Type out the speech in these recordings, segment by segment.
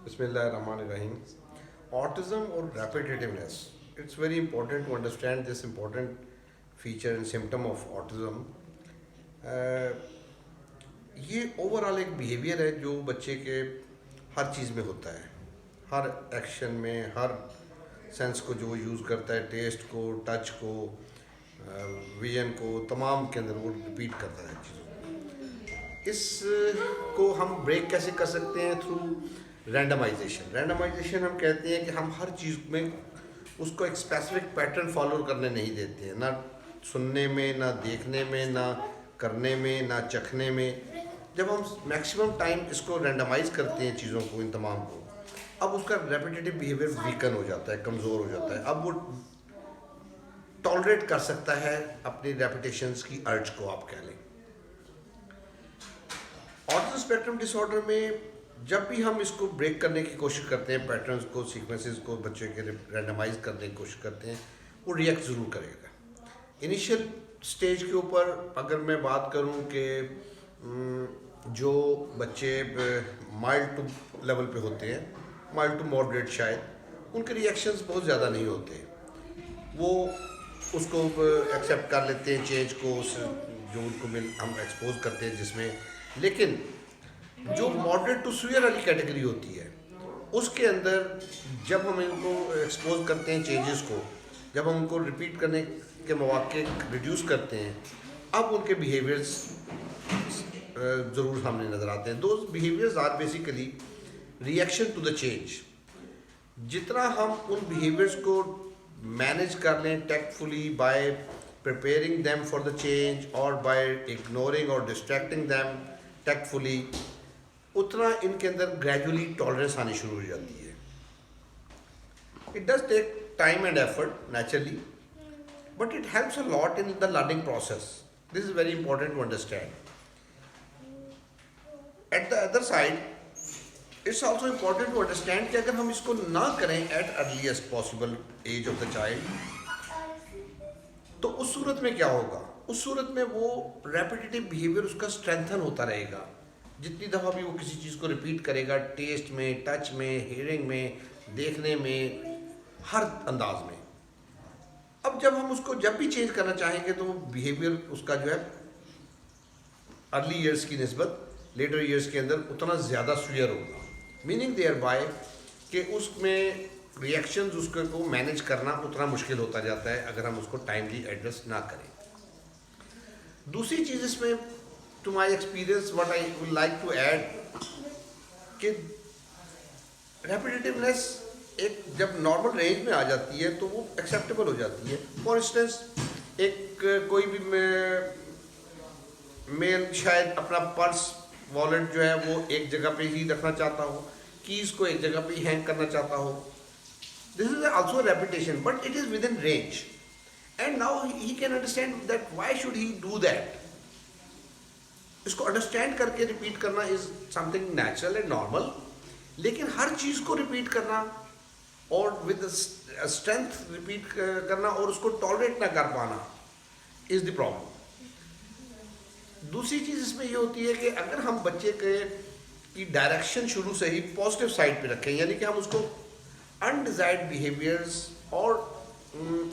بسم اللہ الرحمن الرحیم. Autism or repetitiveness. It's very important to understand this important feature and symptom of autism. Uh, یہ over all ایک behaviour ہے جو بچے کے ہر چیز میں ہوتا ہے، ہر ایکشن میں، ہر سینس کو جو یوز کرتا ہے، ٹیسٹ کو، ٹچ کو، ویژن کو، تمام کے اندر وہ ریپیٹ کرتا ہے چیزوں کو. اس کو ہم بریک کیسے کر سکتے ہیں؟ Through randomisation. رینڈمائزیشن ہم کہتے ہیں کہ ہم ہر چیز میں اس کو ایک اسپیسیفک پیٹرن فالو کرنے نہیں دیتے ہیں، نہ سننے میں، نہ دیکھنے میں، نہ کرنے میں، نہ چکھنے میں. جب ہم میکسیمم ٹائم اس کو رینڈمائز کرتے ہیں چیزوں کو، ان تمام کو، اب اس کا ریپیٹیٹیو بیہیویئر ویکن ہو جاتا ہے، کمزور ہو جاتا ہے. اب وہ ٹالریٹ کر سکتا ہے اپنی ریپیٹیشنس کی ارج کو، آپ کہہ لیں. آٹزم اسپیکٹرم ڈس آرڈر میں جب بھی ہم اس کو بریک کرنے کی کوشش کرتے ہیں، پیٹرنز کو، سیکوینسز کو بچے کے رینڈمائز کرنے کی کوشش کرتے ہیں، وہ ریئیکٹ ضرور کرے گا. انیشیل سٹیج کے اوپر اگر میں بات کروں کہ جو بچے مائلڈ ٹو لیول پہ ہوتے ہیں، مائلڈ ٹو ماڈریٹ شاید، ان کے ریئیکشنز بہت زیادہ نہیں ہوتے. وہ اس کو ایکسیپٹ کر لیتے ہیں چینج کو، اس جو ان کو ہم ایکسپوز کرتے ہیں جس میں. لیکن جو ماڈریٹ ٹو سویئر والی کیٹیگری ہوتی ہے، اس کے اندر جب ہم ان کو ایکسپوز کرتے ہیں چینجز کو، جب ہم ان کو ریپیٹ کرنے کے مواقع ریڈیوس کرتے ہیں، اب ان کے بیہیویئرز ضرور سامنے نظر آتے ہیں. Those behaviours are basically reaction to the change. جتنا ہم ان بیہیویئرز کو مینیج کر لیں tactfully by preparing them for the change or by ignoring or distracting them tactfully، اتنا ان کے اندر gradually tolerance آنی شروع ہو جاتی ہے. It does take time and effort naturally, but it helps a lot in the learning process. This is very important to understand. At the other side, it's also important to understand کہ اگر ہم اس کو نہ کریں at earliest possible age of the child، تو اس صورت میں کیا ہوگا؟ اس صورت میں وہ ریپیٹیٹیو بیہیویئر اس کا اسٹرینتھن ہوتا رہے گا. جتنی دفعہ بھی وہ کسی چیز کو ریپیٹ کرے گا، ٹیسٹ میں، ٹچ میں، ہیئرنگ میں، دیکھنے میں، ہر انداز میں. اب جب ہم اس کو جب بھی چینج کرنا چاہیں گے تو وہ بیہیویئر اس کا جو ہے ارلی ایئرس کی نسبت لیٹر ایئرس کے اندر اتنا زیادہ سویئر ہوگا. میننگ دیئر بائی کہ اس میں ریئیکشنز اس کو مینیج کرنا اتنا مشکل ہوتا جاتا ہے اگر ہم اس کو ٹائملی ایڈریس نہ کریں. دوسری چیز اس میں to my experience what I would like to add کہ ریپیٹیٹیونیس ایک جب نارمل رینج میں آ جاتی ہے تو وہ ایکسیپٹیبل ہو جاتی ہے. فار انسٹنس ایک کوئی بھی میل شاید اپنا پرس والیٹ جو ہے وہ ایک جگہ پہ ہی رکھنا چاہتا ہو، کیز کو ایک جگہ پہ ہی ہینگ کرنا چاہتا ہو. This is also a repetition, but it is within range. And now he can understand that why should he do that. اس کو انڈرسٹینڈ کر کے ریپیٹ کرنا is something natural and normal. لیکن ہر چیز کو ریپیٹ کرنا اور ود اسٹرینتھ ریپیٹ کرنا اور اس کو ٹالریٹ نہ کر پانا از دی پرابلم. دوسری چیز اس میں یہ ہوتی ہے کہ اگر ہم بچے کی ڈائریکشن شروع سے ہی پازیٹیو سائڈ پہ رکھیں، یعنی کہ ہم اس کو انڈیزائرڈ بیہیویئرز اور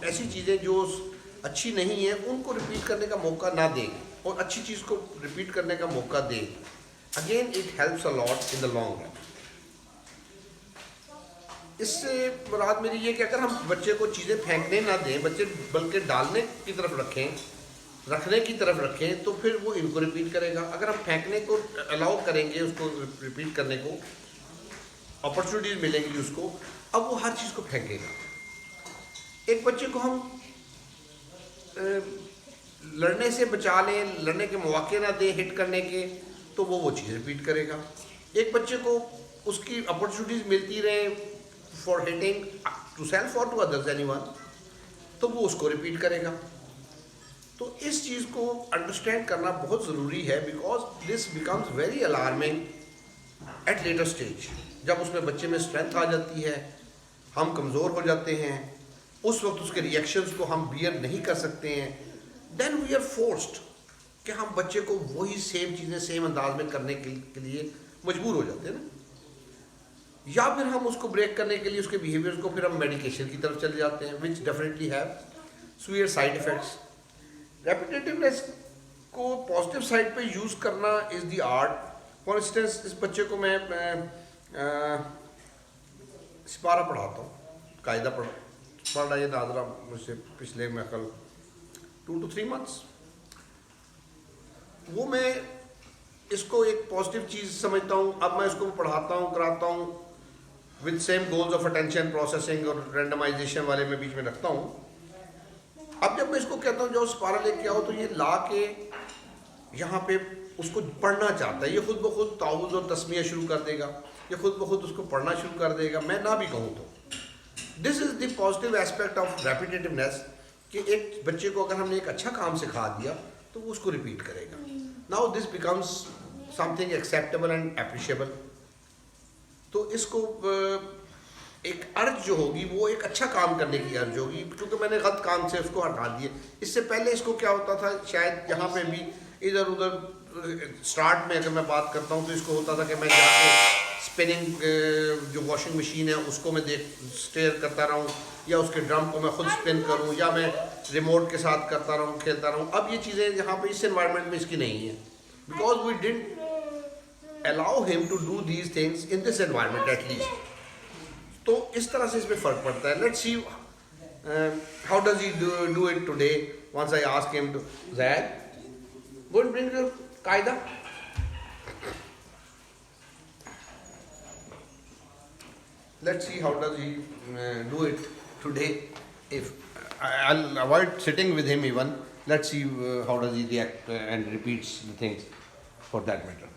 ایسی چیزیں جو اچھی نہیں ہیں ان کو ریپیٹ کرنے کا موقع نہ دیں اور اچھی چیز کو ریپیٹ کرنے کا موقع دیں، again it helps a lot in the long run. اس سے مراد میری یہ کہ اگر ہم بچے کو چیزیں پھینکنے نہ دیں، بچے بلکہ ڈالنے کی طرف رکھیں، رکھنے کی طرف رکھیں، تو پھر وہ ان کو ریپیٹ کرے گا. اگر ہم پھینکنے کو الاؤ کریں گے، اس کو ریپیٹ کرنے کو اپرچونیٹیز ملیں گی اس کو، اب وہ ہر چیز کو پھینکے گا. ایک بچے کو ہم لڑنے سے بچا لیں، لڑنے کے مواقع نہ دیں ہٹ کرنے کے، تو وہ چیز ریپیٹ کرے گا. ایک بچے کو اس کی اپرچونیٹیز ملتی رہیں فار ہٹنگ ٹو سیلف اور ٹو ادرز اینی ون، تو وہ اس کو ریپیٹ کرے گا. تو اس چیز کو انڈرسٹینڈ کرنا بہت ضروری ہے، because this becomes very alarming at later stage. جب اس میں بچے میں اسٹرینتھ آ جاتی ہے، ہم کمزور ہو جاتے ہیں، اس وقت اس کے ریئیکشنز کو ہم بیئر نہیں کر سکتے ہیں، دین وی آر فورسڈ کہ ہم بچے کو وہی سیم چیزیں سیم انداز میں کرنے کے لیے مجبور ہو جاتے ہیں نا. یا پھر ہم اس کو بریک کرنے کے لیے اس کے بیہیویئر کو پھر ہم میڈیکیشن کی طرف چلے جاتے ہیں which definitely have severe side effects. Repetitiveness کو پازیٹیو سائڈ پہ یوز کرنا is the art. For instance اس بچے کو میں سپارہ پڑھاتا ہوں, قاعدہ پڑھ رہا ہے ناظرہ مجھ سے پچھلے میں کل 2 to 3 months. وہ میں اس کو ایک پازیٹیو چیز سمجھتا ہوں. اب میں اس کو پڑھاتا ہوں, کراتا ہوں with same goals of attention processing اور رینڈمائزیشن والے میں بیچ میں رکھتا ہوں. اب جب میں اس کو کہتا ہوں جو سپارہ لے کے آؤ, تو یہ لا کے یہاں پہ اس کو پڑھنا چاہتا ہے. یہ خود بخود تعوذ اور تسمیہ شروع کر دے گا, یہ خود بخود اس کو پڑھنا شروع کر دے گا, میں نہ بھی کہوں تو. دس از دی پازیٹیو ایسپیکٹ آف ریپیٹیٹونیس, کہ ایک بچے کو اگر ہم نے ایک اچھا کام سکھا دیا تو وہ اس کو ریپیٹ کرے گا. Now this becomes something acceptable and appreciable. تو اس کو ایک ارج جو ہوگی وہ ایک اچھا کام کرنے کی ارج ہوگی, کیونکہ میں نے غلط کام سے اس کو ہٹا دیے. اس سے پہلے اس کو کیا ہوتا تھا, شاید یہاں پہ بھی ادھر ادھر اسٹارٹ میں اگر میں بات کرتا ہوں تو اس کو ہوتا تھا کہ میں جا کے اسپننگ جو واشنگ مشین ہے اس کو میں اسٹیئر کرتا رہا ہوں, یا اس کے ڈرم کو میں خود اسپن کروں, یا میں ریموٹ کے ساتھ کرتا رہوں, کھیلتا رہوں. اب یہ چیزیں یہاں پہ اس انوائرمنٹ میں اس کی نہیں ہیں, because we didn't allow him to do these things in this environment at least. تو اس طرح سے اس میں فرق پڑتا ہے. Let's see how does he do it today. Once I ask him to Zayed, go and bring your qaida. Let's see how does he do it today. If I'll avoid sitting with him even, let's see how does he react and repeats the things for that matter.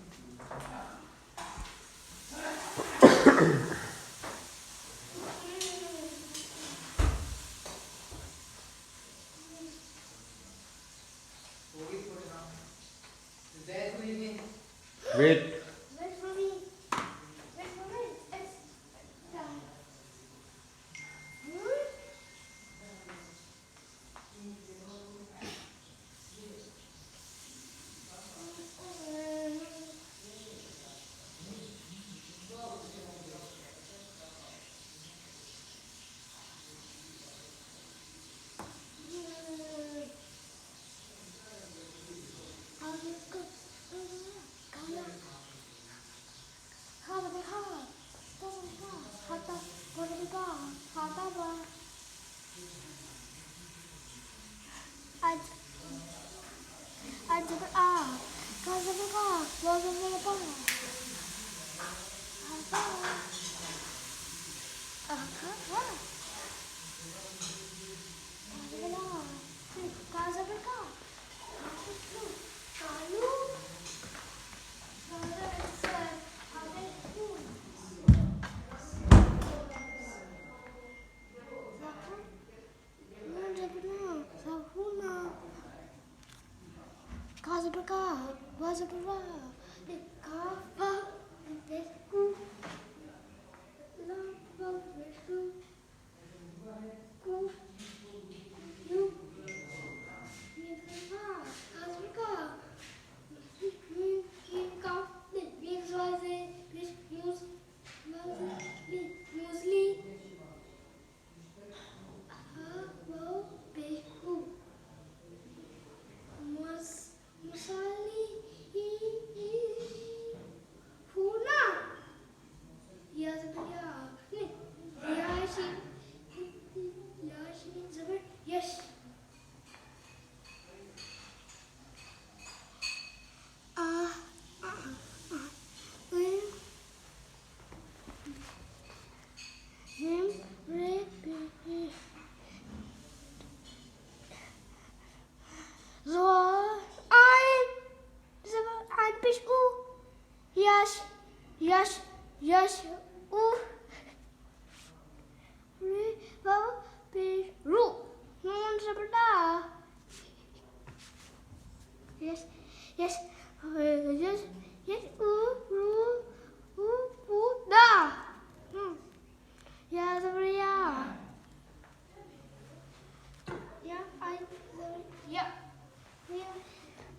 Wait. Wait for me. Wait for me. It's done.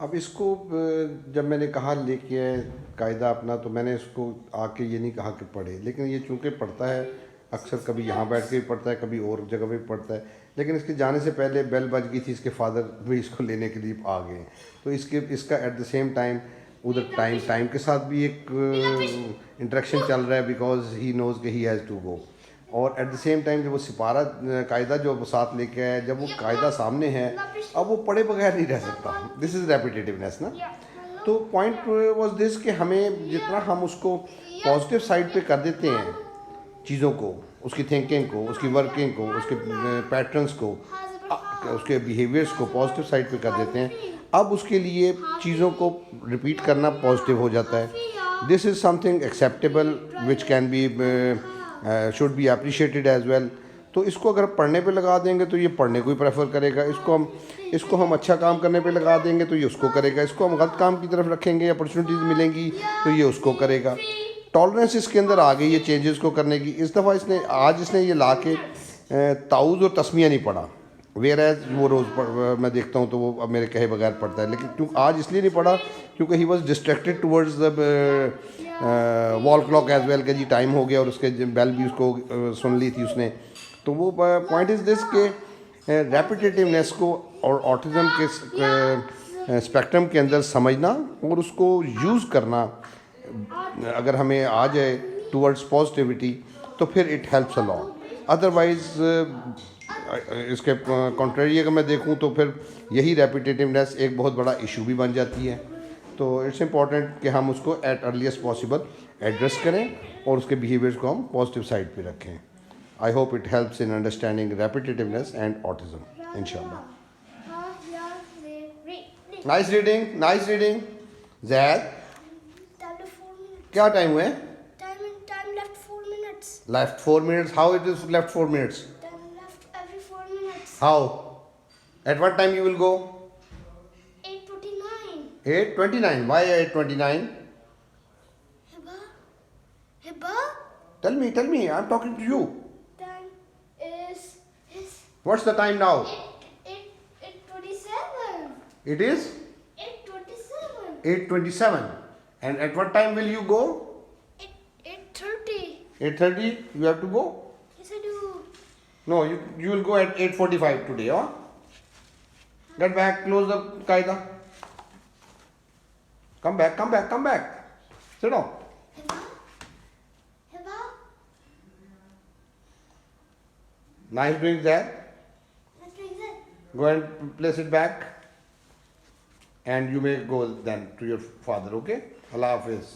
اب اس کو جب میں نے کہا لے کے آئے قاعدہ اپنا تو میں نے اس کو آ کے یہ نہیں کہا کہ پڑھے، لیکن یہ چونکہ پڑھتا ہے اکثر، کبھی یہاں بیٹھ کے بھی پڑھتا ہے، کبھی اور جگہ پہ بھی پڑھتا ہے، لیکن اس کے جانے سے پہلے بیل بج گئی تھی، اس کے فادر بھی اس کو لینے کے لیے آ گئے، تو اس کا ایٹ دا سیم ٹائم ادھر ٹائم کے ساتھ بھی ایک انٹریکشن چل رہا ہے، بیکاز ہی نوز کہ ہی ہیز ٹو گو، اور ایٹ دا سیم ٹائم جب وہ سپارہ قاعدہ جو ساتھ لے کے آیا، جب وہ قاعدہ سامنے ہے اب وہ پڑھے بغیر نہیں رہ سکتا. دس از ریپیٹیونیس نا. تو پوائنٹ واز دس کہ ہمیں جتنا ہم اس کو پازیٹیو سائڈ پہ کر دیتے ہیں چیزوں کو، اس کی تھنکنگ کو، اس کی ورکنگ کو، اس کے پیٹرنس کو، اس کے بیہیویئرس کو پازیٹیو سائڈ پہ کر دیتے ہیں، اب اس کے لیے چیزوں کو ریپیٹ کرنا پازیٹیو ہو جاتا ہے. This is something acceptable which can be should be appreciated as well. تو اس کو اگر پڑھنے پہ لگا دیں گے تو یہ پڑھنے کو ہی پریفر کرے گا، اس کو ہم اچھا کام کرنے پہ لگا دیں گے تو یہ اس کو کرے گا، اس کو ہم غلط کام کی طرف رکھیں گے، اپرچونیٹیز ملیں گی تو یہ اس کو کرے گا. ٹالرنس اس کے اندر آ گئی ہے چینجز کو کرنے کی. اس دفعہ اس نے یہ لا کے تعوذ اور تسمیہ نہیں پڑھا، ویئر ایز وہ روز میں دیکھتا ہوں تو وہ اب میرے کہے بغیر پڑھتا ہے، لیکن کیوں آج اس لیے نہیں پڑھا کیونکہ he was distracted towards the وال کلاک ایز ویل کہ جی ٹائم ہو گیا، اور اس کے بیل بھی اس کو سن لی تھی اس نے. تو وہ پوائنٹ از دس کہ ریپیٹیونیس کو اور آٹزم کے اسپیکٹرم کے اندر سمجھنا اور اس کو یوز کرنا اگر ہمیں آ جائے ٹورڈز پازیٹیوٹی تو پھر it helps a lot. Otherwise اس کے کنٹریری اگر میں دیکھوں تو پھر یہی ریپیٹیونیس ایک بہت بڑا ایشو بھی بن جاتی ہے. تو اٹس امپورٹنٹ کہ ہم اس کو ایٹ ارلیسٹ پاسبل ایڈریس کریں اور اس کے بیہیویئرس کو ہم پازیٹیو سائڈ پہ رکھیں. I hope it helps in understanding repetitiveness and autism. Inshallah. Nice reading. Nice reading. Zaid. کیا ٹائم ہوئے؟ Time left 4 minutes. Left 4 minutes. How it is left 4 minutes? Time left every 4 minutes. How? At what time you will go? 8:29. 8:29. Why 8:29? Hiba? Tell me. I'm talking to you. Time is What's the time now? 8:27. It is 8:27. 8:27. And at what time will you go? 8:30. 8:30 you have to go? Yes, I do. No, you will go at 8:45 today, huh? Get back, close the qaida. Come back. Sit down. Hiba? Nice doing that. Let's drink that. Go and place it back. And you may go then to your father, okay? Allah Hafiz.